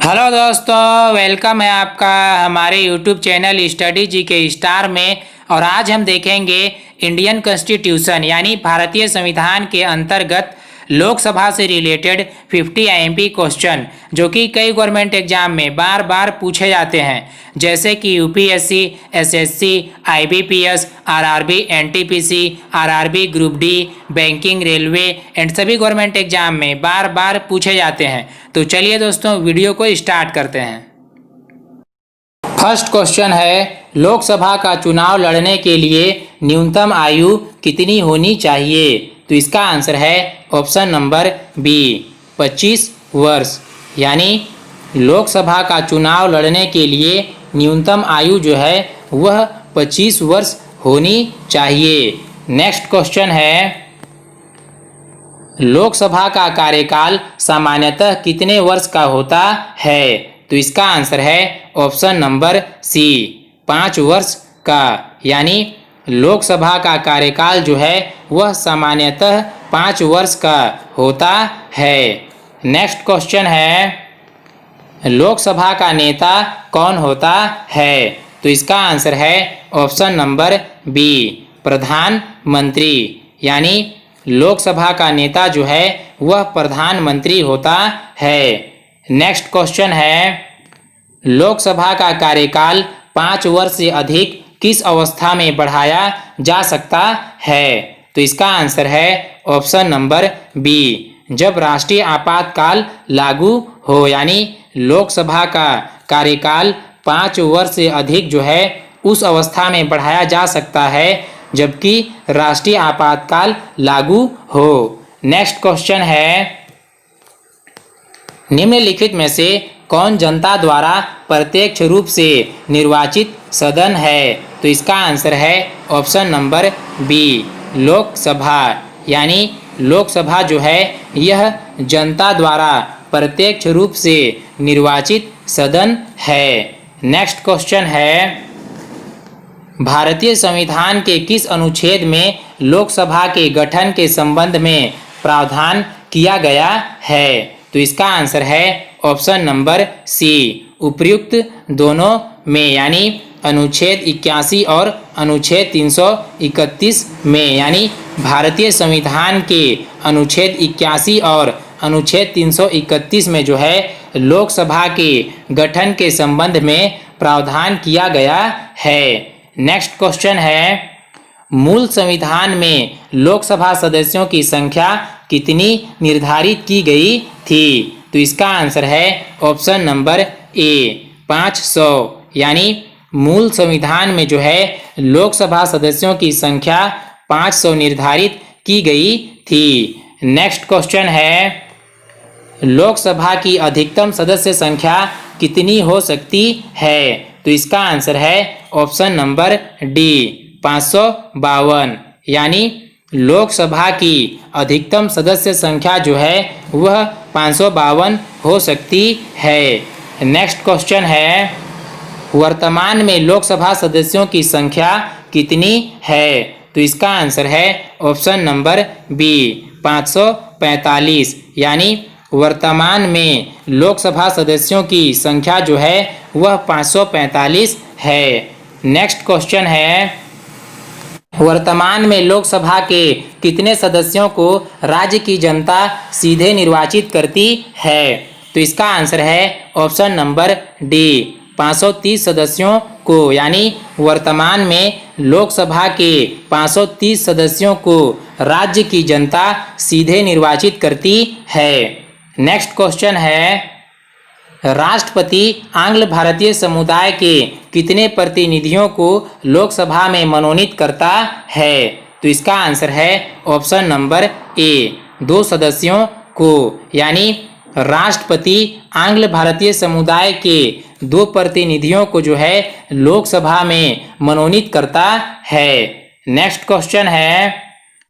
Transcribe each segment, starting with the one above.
Hello दोस्तों, welcome है आपका हमारे यूट्यूब चैनल स्टडी जी के स्टार में। और आज हम देखेंगे इंडियन कॉन्स्टिट्यूशन यानी भारतीय संविधान के अंतर्गत लोकसभा से रिलेटेड 50 आईएमपी क्वेश्चन जो कि कई गवर्नमेंट एग्जाम में बार बार पूछे जाते हैं, जैसे कि UPSC, SSC, IBPS, RRB, NTPC, RRB group D, banking, railway and सभी गवर्नमेंट एग्जाम में बार बार पूछे जाते हैं। तो चलिए दोस्तों, वीडियो को स्टार्ट करते हैं। फर्स्ट क्वेश्चन है, लोकसभा का चुनाव लड़ने के लिए न्यूनतम आयु कितनी होनी चाहिए? तो इसका आंसर है ऑप्शन नंबर बी, 25 वर्ष। यानी लोकसभा का चुनाव लड़ने के लिए न्यूनतम आयु जो है वह 25 वर्ष होनी चाहिए। नेक्स्ट क्वेश्चन है, लोकसभा का कार्यकाल सामान्यतः कितने वर्ष का होता है? तो इसका आंसर है ऑप्शन नंबर सी, 5 वर्ष का। यानी लोकसभा का कार्यकाल जो है वह सामान्यतः 5 वर्ष का होता है। नेक्स्ट क्वेश्चन है, लोकसभा का नेता कौन होता है? तो इसका आंसर है ऑप्शन नंबर बी, प्रधानमंत्री। यानी लोकसभा का नेता जो है वह प्रधानमंत्री होता है। नेक्स्ट क्वेश्चन है, लोकसभा का कार्यकाल 5 वर्ष से अधिक किस अवस्था में बढ़ाया जा सकता है? तो इसका आंसर है ऑप्शन नंबर बी, जब राष्ट्रीय आपातकाल लागू हो। यानी लोकसभा का कार्यकाल 5 वर्ष से अधिक जो है उस अवस्था में बढ़ाया जा सकता है जबकि राष्ट्रीय आपातकाल लागू हो। नेक्स्ट क्वेश्चन है, निम्नलिखित में से कौन जनता द्वारा प्रत्यक्ष रूप से निर्वाचित सदन है? तो इसका आंसर है ऑप्शन नंबर बी, लोकसभा। यानी लोकसभा जो है यह जनता द्वारा प्रत्यक्ष रूप से निर्वाचित सदन है। नेक्स्ट क्वेश्चन है, भारतीय संविधान के किस अनुच्छेद में लोकसभा के गठन के संबंध में प्रावधान किया गया है? तो इसका आंसर है ऑप्शन नंबर सी, उपर्युक्त दोनों में। यानी अनुच्छेद 81 और अनुच्छेद 331 में। यानी भारतीय संविधान के अनुच्छेद 81 और अनुच्छेद 331 में जो है लोकसभा के गठन के संबंध में प्रावधान किया गया है। नेक्स्ट क्वेश्चन है, मूल संविधान में लोकसभा सदस्यों की संख्या कितनी निर्धारित की गई थी? तो इसका आंसर है ऑप्शन नंबर ए, 500। यानी मूल संविधान में जो है लोकसभा सदस्यों की संख्या 500 निर्धारित की गई थी। नेक्स्ट क्वेश्चन है, लोकसभा की अधिकतम सदस्य संख्या कितनी हो सकती है? तो इसका आंसर है ऑप्शन नंबर डी, 552। यानी लोकसभा की अधिकतम सदस्य संख्या जो है वह 552 हो सकती है। नेक्स्ट क्वेश्चन है, वर्तमान में लोकसभा सदस्यों की संख्या कितनी है? तो इसका आंसर है ऑप्शन नंबर बी, 545। यानी वर्तमान में लोकसभा सदस्यों की संख्या जो है वह 545 है। नेक्स्ट क्वेश्चन है, वर्तमान में लोकसभा के कितने सदस्यों को राज्य की जनता सीधे निर्वाचित करती है? तो इसका आंसर है ऑप्शन नंबर डी, 530 सदस्यों को। यानी वर्तमान में लोकसभा के 530 सदस्यों को राज्य की जनता सीधे निर्वाचित करती है। नेक्स्ट क्वेश्चन है, राष्ट्रपति आंग्ल भारतीय समुदाय के कितने प्रतिनिधियों को लोकसभा में मनोनीत करता है? तो इसका आंसर है ऑप्शन नंबर ए, 2 सदस्यों को। यानी राष्ट्रपति आंग्ल भारतीय समुदाय के 2 प्रतिनिधियों को जो है लोकसभा में मनोनीत करता है। नेक्स्ट क्वेश्चन है,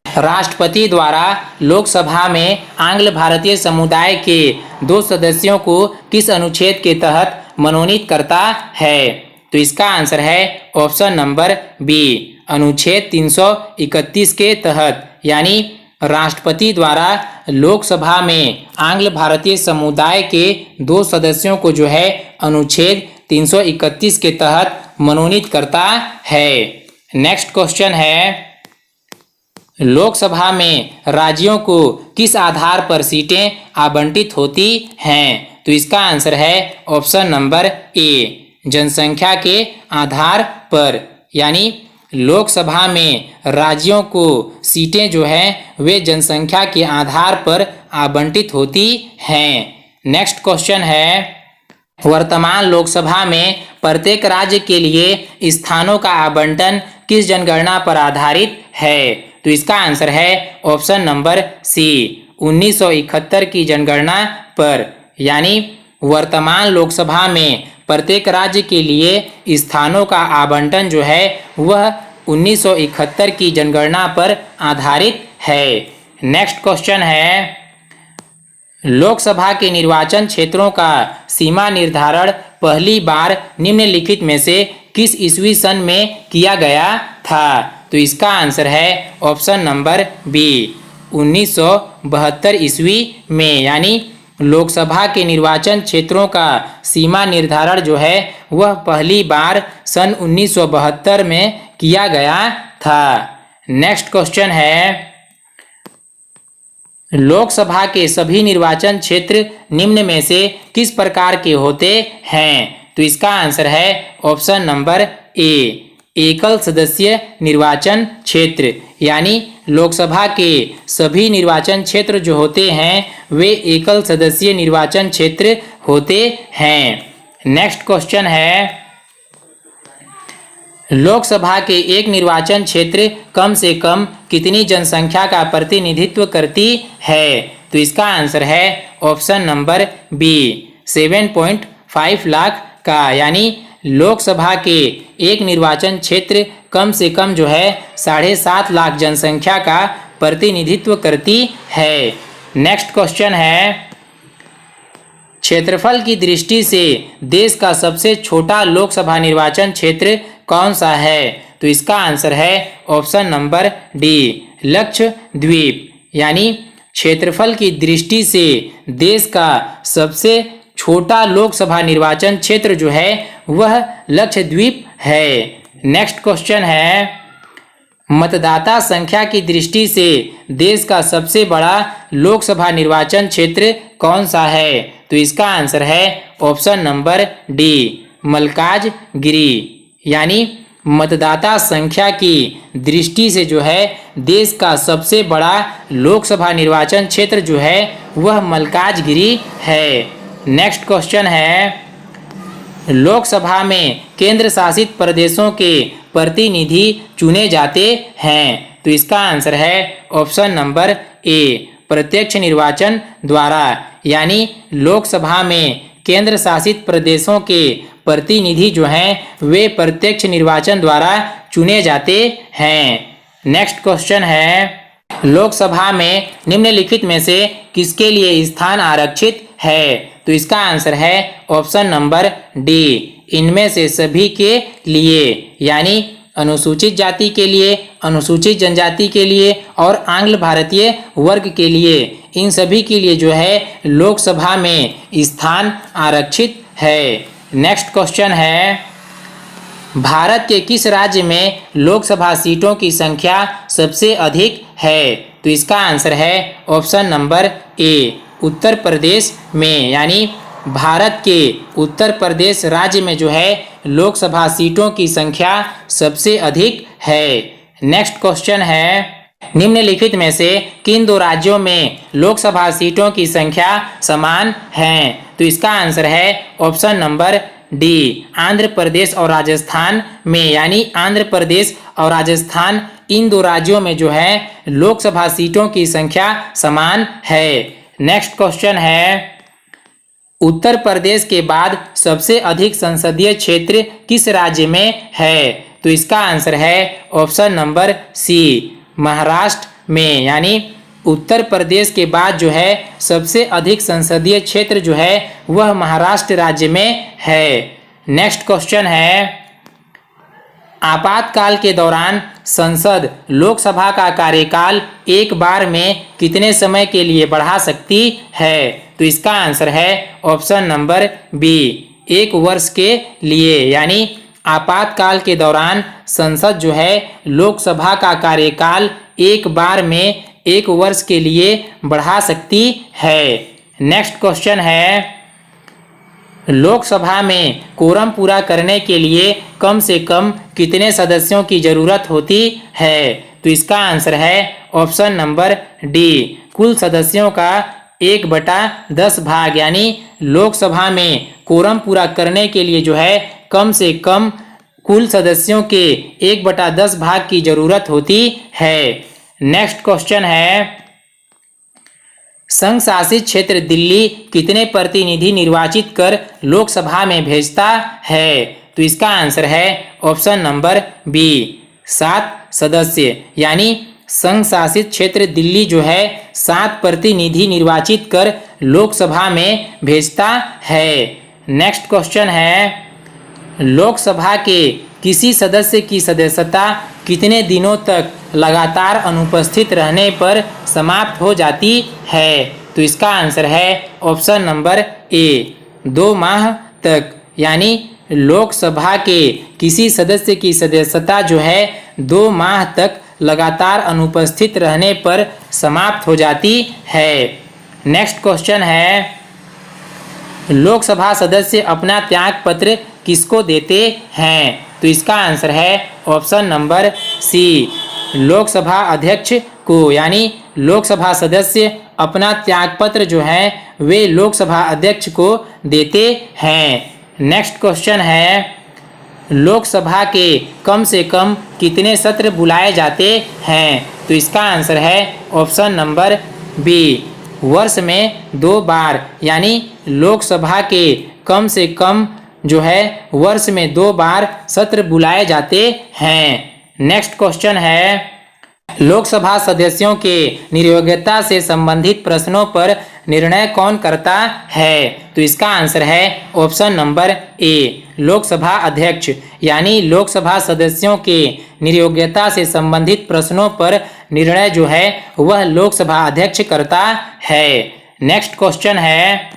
राष्ट्रपति द्वारा लोकसभा में आंग्ल भारतीय समुदाय के 2 सदस्यों को किस अनुच्छेद के तहत मनोनीत करता है? तो इसका आंसर है ऑप्शन नंबर बी, अनुच्छेद 331 के तहत। यानी राष्ट्रपति द्वारा लोकसभा में आंग्ल भारतीय समुदाय के 2 सदस्यों को जो है अनुच्छेद 331 के तहत मनोनीत करता है। नेक्स्ट क्वेश्चन है, लोकसभा में राज्यों को किस आधार पर सीटें आवंटित होती हैं? तो इसका आंसर है ऑप्शन नंबर ए, जनसंख्या के आधार पर। यानी लोकसभा में राज्यों को सीटें जो हैं वे जनसंख्या के आधार पर आवंटित होती हैं। नेक्स्ट क्वेश्चन है, वर्तमान लोकसभा में प्रत्येक राज्य के लिए स्थानों का आवंटन किस जनगणना पर आधारित है? तो इसका आंसर है ऑप्शन नंबर सी, 1971 की जनगणना पर। यानी वर्तमान लोकसभा में प्रत्येक राज्य के लिए स्थानों का आवंटन जो है वह 1971 की जनगणना पर आधारित है। नेक्स्ट क्वेश्चन है, लोकसभा के निर्वाचन क्षेत्रों का सीमा निर्धारण पहली बार निम्नलिखित में से किस ईस्वी सन में किया गया था? तो इसका आंसर है ऑप्शन नंबर बी, 1972 ईस्वी में। यानी लोकसभा के निर्वाचन क्षेत्रों का सीमा निर्धारण जो है वह पहली बार सन 1972 में किया गया था। नेक्स्ट क्वेश्चन है, लोकसभा के सभी निर्वाचन क्षेत्र निम्न में से किस प्रकार के होते हैं? तो इसका आंसर है ऑप्शन नंबर ए, एकल सदस्य निर्वाचन क्षेत्र। यानी लोकसभा के सभी निर्वाचन क्षेत्र जो होते हैं वे एकल सदस्यीय निर्वाचन क्षेत्र होते हैं। नेक्स्ट क्वेश्चन है, लोकसभा के एक निर्वाचन क्षेत्र कम से कम कितनी जनसंख्या का प्रतिनिधित्व करती है? तो इसका आंसर है ऑप्शन नंबर बी, 7.5 लाख का। यानी लोकसभा के एक निर्वाचन क्षेत्र कम से कम जो है 7.5 लाख जनसंख्या का प्रतिनिधित्व करती है। नेक्स्ट क्वेश्चन है, क्षेत्रफल की दृष्टि से देश का सबसे छोटा लोकसभा निर्वाचन क्षेत्र कौन सा है? तो इसका आंसर है ऑप्शन नंबर डी, लक्षद्वीप। यानी क्षेत्रफल की दृष्टि से देश का सबसे छोटा लोकसभा निर्वाचन क्षेत्र जो है वह लक्षद्वीप है। नेक्स्ट क्वेश्चन है, मतदाता संख्या की दृष्टि से देश का सबसे बड़ा लोकसभा निर्वाचन क्षेत्र कौन सा है? तो इसका आंसर है ऑप्शन नंबर डी, मल्काजगिरी। यानी मतदाता संख्या की दृष्टि से जो है देश का सबसे बड़ा लोकसभा निर्वाचन क्षेत्र जो है वह मल्काजगिरी है। नेक्स्ट क्वेश्चन है, लोकसभा में केंद्र शासित प्रदेशों के प्रतिनिधि चुने जाते हैं। तो इसका आंसर है ऑप्शन नंबर ए, प्रत्यक्ष निर्वाचन द्वारा। यानी लोकसभा में केंद्र शासित प्रदेशों के प्रतिनिधि जो हैं वे प्रत्यक्ष निर्वाचन द्वारा चुने जाते हैं। नेक्स्ट क्वेश्चन है, लोकसभा में निम्नलिखित में से किसके लिए स्थान आरक्षित है? तो इसका आंसर है ऑप्शन नंबर डी, इनमें से सभी के लिए। यानी अनुसूचित जाति के लिए, अनुसूचित जनजाति के लिए और आंग्ल भारतीय वर्ग के लिए, इन सभी के लिए जो है लोकसभा में स्थान आरक्षित है। नेक्स्ट क्वेश्चन है, भारत के किस राज्य में लोकसभा सीटों की संख्या सबसे अधिक है? तो इसका आंसर है option number A, Uttar Pradesh में। यानी भारत के उत्तर प्रदेश राज्य में जो है लोकसभा सीटों की संख्या सबसे अधिक है। नेक्स्ट क्वेश्चन है, निम्नलिखित में से किन 2 राज्यों में लोकसभा सीटों की संख्या समान है? तो इसका आंसर है option number D, Andhra Pradesh और राजस्थान में। यानी आंध्र प्रदेश और राजस्थान इन 2 राज्यों में जो है लोकसभा सीटों की संख्या समान है। नेक्स्ट क्वेश्चन है, उत्तर प्रदेश के बाद सबसे अधिक संसदीय क्षेत्र किस राज्य में है? तो इसका आंसर है ऑप्शन नंबर सी, महाराष्ट्र में। यानी उत्तर प्रदेश के बाद जो है सबसे अधिक संसदीय क्षेत्र जो है वह महाराष्ट्र राज्य में है। नेक्स्ट क्वेश्चन है, आपातकाल के दौरान संसद लोकसभा का कार्यकाल एक बार में कितने समय के लिए बढ़ा सकती है? तो इसका आंसर है ऑप्शन नंबर बी, 1 वर्ष के लिए। यानी आपातकाल के दौरान संसद जो है लोकसभा का कार्यकाल एक बार में 1 वर्ष के लिए बढ़ा सकती है। नेक्स्ट क्वेश्चन है, लोकसभा में कोरम पूरा करने के लिए कम से कम कितने सदस्यों की जरूरत होती है? तो इसका आंसर है ऑप्शन नंबर डी, कुल सदस्यों का 1/10 भाग। यानी लोकसभा में कोरम पूरा करने के लिए जो है कम से कम कुल सदस्यों के 1/10 भाग की जरूरत होती है। नेक्स्ट क्वेश्चन है, संघ शासित क्षेत्र दिल्ली कितने प्रतिनिधि निर्वाचित कर लोकसभा में भेजता है? तो इसका आंसर है ऑप्शन नंबर बी, 7 सदस्य। यानी संघ शासित क्षेत्र दिल्ली जो है 7 प्रतिनिधि निर्वाचित कर लोकसभा में भेजता है। नेक्स्ट क्वेश्चन है, लोकसभा के किसी सदस्य की सदस्यता कितने दिनों तक लगातार अनुपस्थित रहने पर समाप्त हो जाती है? तो इसका आंसर है ऑप्शन नंबर ए, 2 माह तक। यानी लोकसभा के किसी सदस्य की सदस्यता जो है 2 माह तक लगातार अनुपस्थित रहने पर समाप्त हो जाती है। नेक्स्ट क्वेश्चन है, लोकसभा सदस्य अपना त्याग पत्र किसको देते हैं? तो इसका आंसर है ऑप्शन नंबर सी, लोकसभा अध्यक्ष को। यानी लोकसभा सदस्य अपना त्यागपत्र जो है वे लोकसभा अध्यक्ष को देते हैं। नेक्स्ट क्वेश्चन है, लोकसभा के कम से कम कितने सत्र बुलाए जाते हैं? तो इसका आंसर है ऑप्शन नंबर बी, वर्ष में 2 बार। यानी लोकसभा के कम से कम जो है वर्ष में 2 बार सत्र बुलाए जाते हैं। नेक्स्ट क्वेश्चन है, लोकसभा सदस्यों के नियोक्ता से संबंधित प्रश्नों पर निर्णय कौन करता है? तो इसका आंसर है ऑप्शन नंबर ए, लोकसभा अध्यक्ष। यानी लोकसभा सदस्यों के नियोक्ता से संबंधित प्रश्नों पर निर्णय जो है वह लोकसभा अध्यक्ष करता है। नेक्स्ट क्वेश्चन है,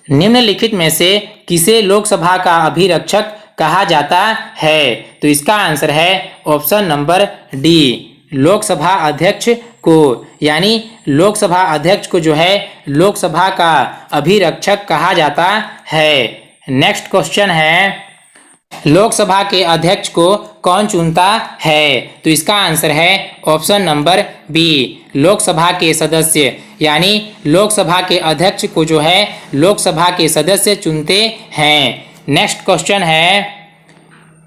निम्नलिखित में से किसे लोकसभा का अभिरक्षक कहा जाता है? तो इसका आंसर है ऑप्शन नंबर डी, लोकसभा अध्यक्ष को। यानी लोकसभा अध्यक्ष को जो है लोकसभा का अभिरक्षक कहा जाता है। नेक्स्ट क्वेश्चन है, लोकसभा के अध्यक्ष को कौन चुनता है? तो इसका आंसर है ऑप्शन नंबर बी, लोकसभा के सदस्य। यानी लोकसभा के अध्यक्ष को जो है लोकसभा के सदस्य चुनते हैं। नेक्स्ट क्वेश्चन है,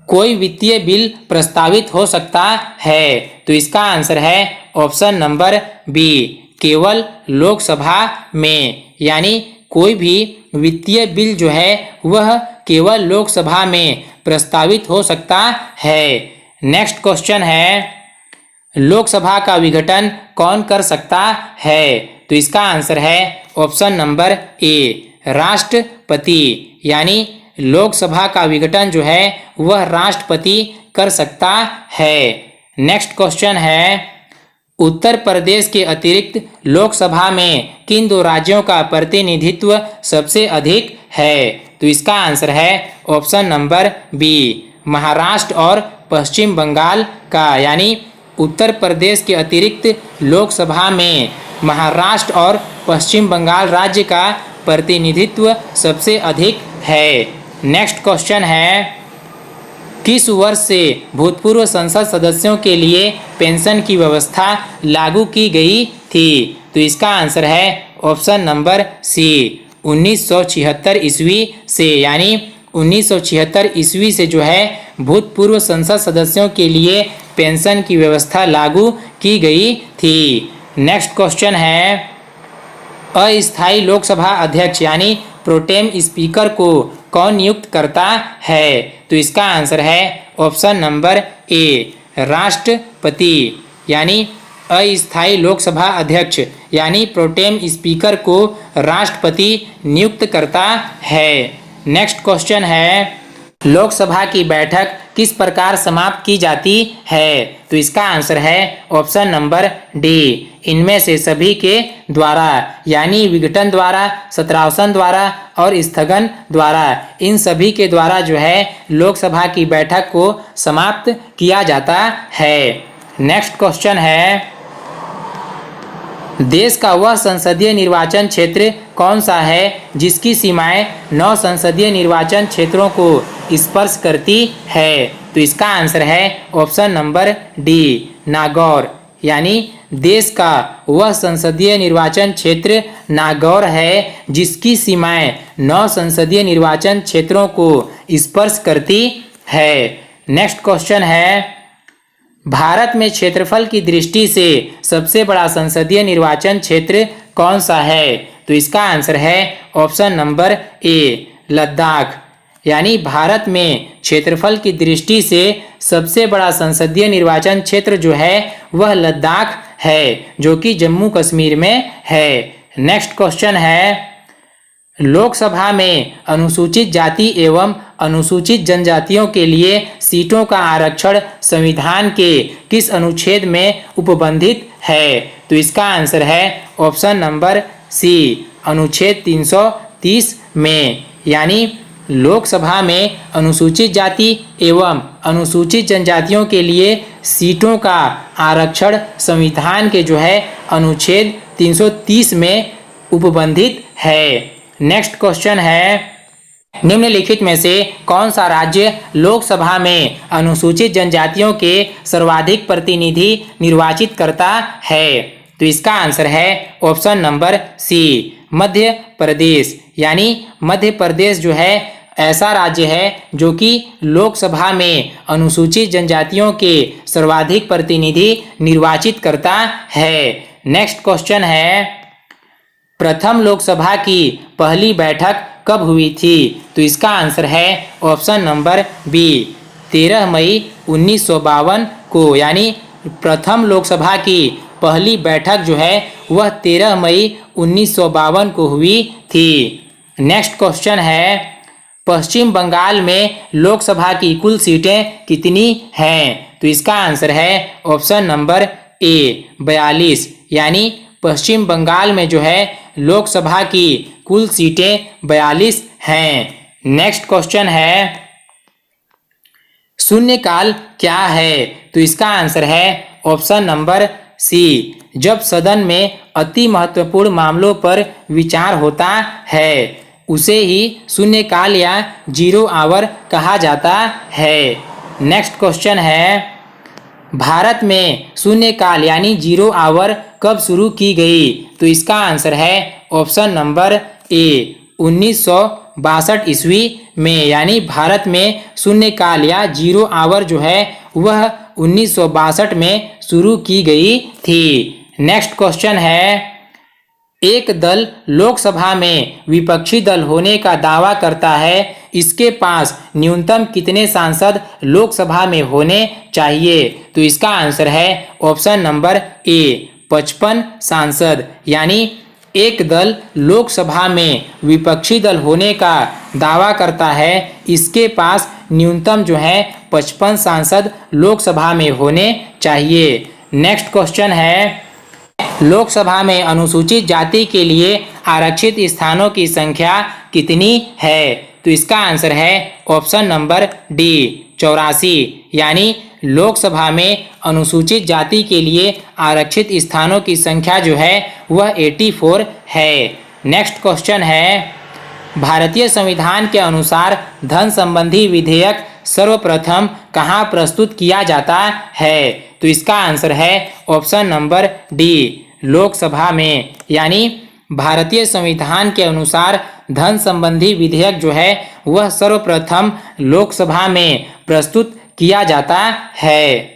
कोई वित्तीय बिल प्रस्तावित हो सकता है? तो इसका आंसर है ऑप्शन नंबर बी, केवल लोकसभा में। यानी कोई भी वित्तीय बिल जो है वह केवल लोकसभा में प्रस्तावित हो सकता है। नेक्स्ट क्वेश्चन है, लोकसभा का विघटन कौन कर सकता है? तो इसका आंसर है ऑप्शन नंबर ए, राष्ट्रपति। यानी लोकसभा का विघटन जो है वह राष्ट्रपति कर सकता है। नेक्स्ट क्वेश्चन है, उत्तर प्रदेश के अतिरिक्त लोकसभा में किन 2 राज्यों का प्रतिनिधित्व सबसे अधिक है? तो इसका आंसर है ऑप्शन नंबर बी, महाराष्ट्र और पश्चिम बंगाल का। यानी उत्तर प्रदेश के अतिरिक्त लोकसभा में महाराष्ट्र और पश्चिम बंगाल राज्य का प्रतिनिधित्व सबसे अधिक है। नेक्स्ट क्वेश्चन है, किस वर्ष से भूतपूर्व संसद सदस्यों के लिए पेंशन की व्यवस्था लागू की गई थी? तो इसका आंसर है ऑप्शन नंबर सी, 1976 ईस्वी से। यानी 1976 ईस्वी से जो है भूतपूर्व संसद सदस्यों के लिए पेंशन की व्यवस्था लागू की गई थी। नेक्स्ट क्वेश्चन है, अस्थायी लोकसभा अध्यक्ष यानी प्रोटेम स्पीकर को कौन नियुक्त करता है? तो इसका आंसर है ऑप्शन नंबर ए, राष्ट्रपति। यानी अस्थायी लोकसभा अध्यक्ष यानी प्रोटेम स्पीकर को राष्ट्रपति नियुक्त करता है। नेक्स्ट क्वेश्चन है, लोकसभा की बैठक किस प्रकार समाप्त की जाती है? तो इसका आंसर है ऑप्शन नंबर डी, इनमें से सभी के द्वारा, यानी विघटन द्वारा, सत्रावसन द्वारा और स्थगन द्वारा, इन सभी के द्वारा जो है लोकसभा की बैठक को समाप्त किया जाता है। नेक्स्ट क्वेश्चन है, देश का वह संसदीय निर्वाचन क्षेत्र कौन सा है जिसकी सीमाएं 9 संसदीय निर्वाचन क्षेत्रों को स्पर्श करती है? तो इसका आंसर है ऑप्शन नंबर डी, नागौर, यानी देश का वह संसदीय निर्वाचन क्षेत्र नागौर है जिसकी सीमाएं 9 संसदीय निर्वाचन क्षेत्रों को स्पर्श करती है। नेक्स्ट क्वेश्चन है, भारत में क्षेत्रफल की दृष्टि से सबसे बड़ा संसदीय निर्वाचन क्षेत्र कौन सा है? तो इसका आंसर है ऑप्शन नंबर ए, लद्दाख, यानी भारत में क्षेत्रफल की दृष्टि से सबसे बड़ा संसदीय निर्वाचन क्षेत्र जो है वह लद्दाख है, जो कि जम्मू कश्मीर में है। नेक्स्ट क्वेश्चन है, लोकसभा में अनुसूचित जाति एवं अनुसूचित जनजातियों के लिए सीटों का आरक्षण संविधान के किस अनुच्छेद में उपबंधित है? तो इसका आंसर है ऑप्शन नंबर सी, अनुच्छेद 330 में, यानी लोकसभा में अनुसूचित जाति एवं अनुसूचित जनजातियों के लिए सीटों का आरक्षण संविधान के जो है अनुच्छेद 330 में उपबंधित है। नेक्स्ट क्वेश्चन है, निम्नलिखित में से कौन सा राज्य लोकसभा में अनुसूचित जनजातियों के सर्वाधिक प्रतिनिधि निर्वाचित करता है? तो इसका आंसर है option number C, Madhya Pradesh, यानी मध्य प्रदेश जो है ऐसा राज्य है जो कि लोकसभा में अनुसूचित जनजातियों के सर्वाधिक प्रतिनिधि निर्वाचित करता है। नेक्स्ट क्वेश्चन है, प्रथम लोकसभा की पहली बैठक कब हुई थी? तो इसका आंसर है ऑप्शन नंबर बी, 13 मई 1952 को, यानी प्रथम लोकसभा की पहली बैठक जो है वह 13 मई 1952 को हुई थी। नेक्स्ट क्वेश्चन है, पश्चिम बंगाल में लोकसभा की कुल सीटें कितनी हैं? तो इसका आंसर है ऑप्शन नंबर ए, 42, यानी पश्चिम बंगाल में जो है लोकसभा की कुल सीटें 42 हैं। नेक्स्ट क्वेश्चन है, शून्यकाल क्या है? तो इसका आंसर है ऑप्शन नंबर सी, जब सदन में अति महत्वपूर्ण मामलों पर विचार होता है उसे ही शून्यकाल या 0 आवर कहा जाता है। नेक्स्ट क्वेश्चन है, भारत में शून्यकाल यानी 0 आवर कब शुरू की गई? तो इसका आंसर है ऑप्शन नंबर ए, 1962 ईस्वी में, यानी भारत में शून्यकाल या 0 आवर जो है वह 1962 में शुरू की गई थी। नेक्स्ट क्वेश्चन है, एक दल लोकसभा में विपक्षी दल होने का दावा करता है, इसके पास न्यूनतम कितने सांसद लोकसभा में होने चाहिए? तो इसका आंसर है ऑप्शन नंबर ए, 55 सांसद, यानी एक दल लोकसभा में विपक्षी दल होने का दावा करता है, इसके पास न्यूनतम जो है 55 सांसद लोकसभा में होने चाहिए। नेक्स्ट क्वेश्चन है, लोकसभा में अनुसूचित जाति के लिए आरक्षित स्थानों की संख्या कितनी है? तो इसका आंसर है ऑप्शन नंबर डी, 84, यानी लोकसभा में अनुसूचित जाति के लिए आरक्षित स्थानों की संख्या जो है वह 84 है। नेक्स्ट क्वेश्चन है, भारतीय संविधान के अनुसार धन संबंधी विधेयक सर्वप्रथम कहाँ प्रस्तुत किया जाता है? तो इसका आंसर है ऑप्शन नंबर डी, लोकसभा में, यानी भारतीय संविधान के अनुसार धन संबंधी विधेयक जो है वह सर्वप्रथम लोकसभा में प्रस्तुत किया जाता है।